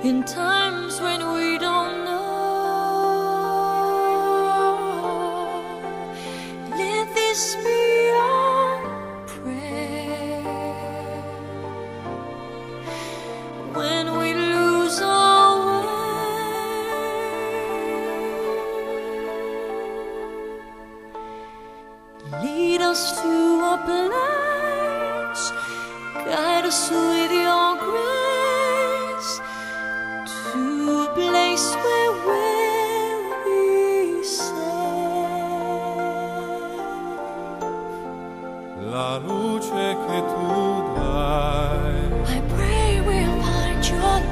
in times when we don't know. Let this be our prayer when we lose our way. Lead us to a place, guide us with your grace, to a place where we'll be safe. La luce che tu dai I pray we'll find your light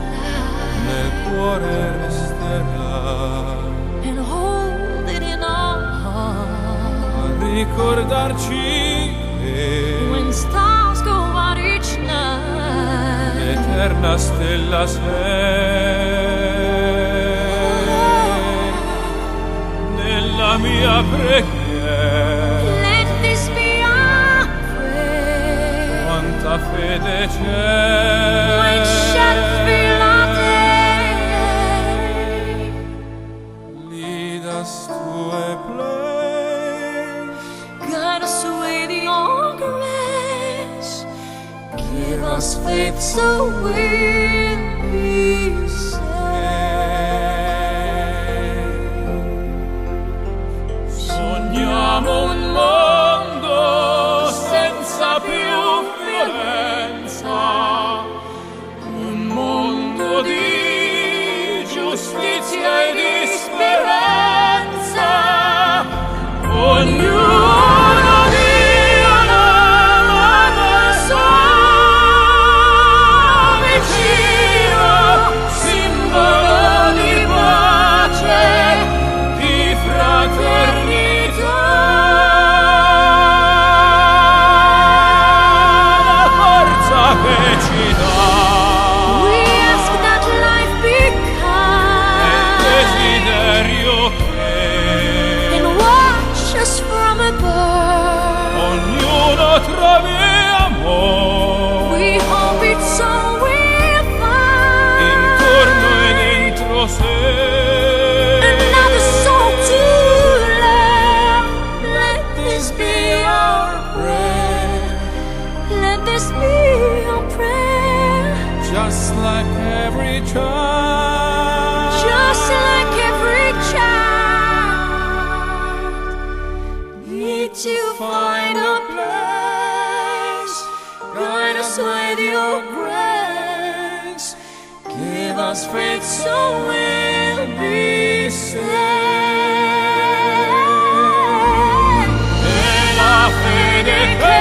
nel cuore resterà, and hold it in our heart. a ricordarci che When stars go out each night, l'eterna stella sei nella mia preghiera. let this be our prayer. Quanta fede When c'è, shadows fill our day, lead us to a place, guide us with your grace. Give us faith so we'll be safe. sogniamo un mondo senza più violenza, un mondo di giustizia e di speranza. Ognuno dia una mano al suo vicino, simbolo di pace, di fraternità. La forza che ci dà We ask that life be è il kind desiderio che and watch us from above. ognuno trovi amore We hope it's so we'll find intorno e dentro sé. another soul to love. Let this be our prayer. Let this be our prayer. Just like every child, Just like every child, need to find a place. Guide us with your grace. Give us faith so we'll be safe. e la fede che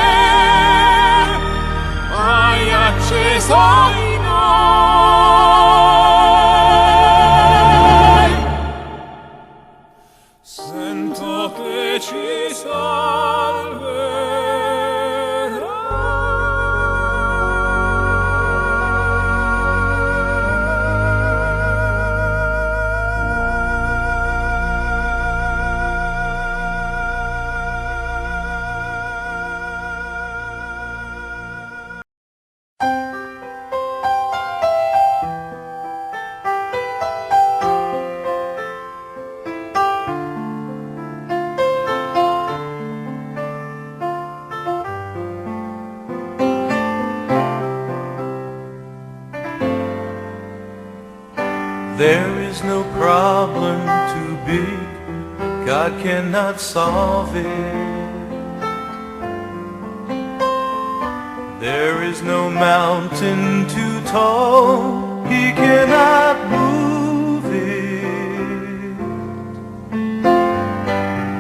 hai acceso in noi, sento che ci There is no problem too big, God cannot solve it. There is no mountain too tall, He cannot move it.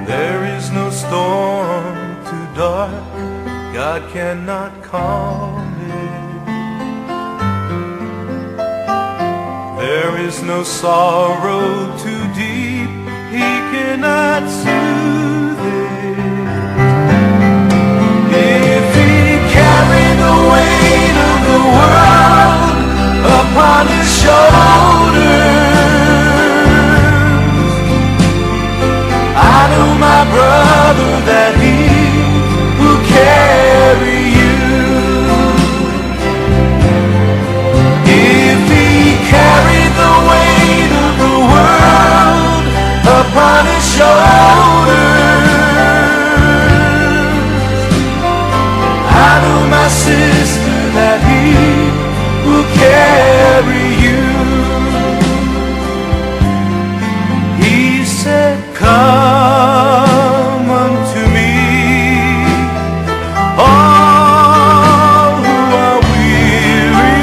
There is no storm too dark, God cannot calm it. There is no sorrow too deep, He cannot soothe it. If He carried the weight of the world upon His shoulders, I know, my brother, that He will carry you. If He carried upon his shoulders. I know, my sister, that he will carry you. He said, come unto me, all who are weary,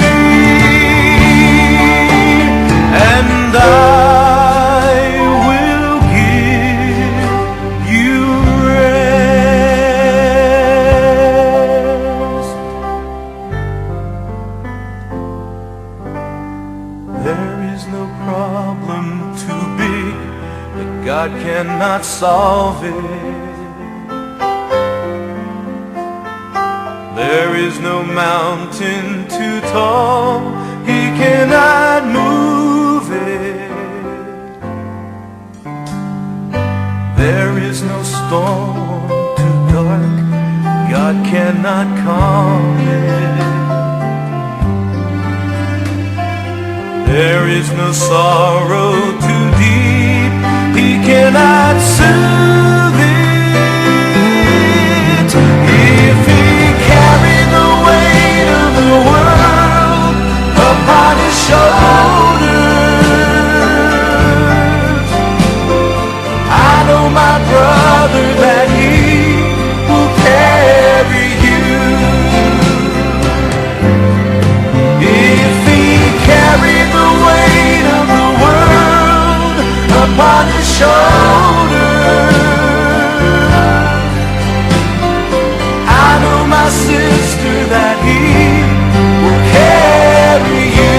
and I will give you rest. There is no problem too big that God cannot solve it. There is no mountain too tall, he cannot move it. There is no storm too dark, God cannot calm it. There is no sorrow too deep, he cannot soothe it. If he carried the weight of the world upon his shoulders, I know, my brother, that he will carry you. If he carried the weight of the world upon his shoulders, I know, my sister, that he will carry you.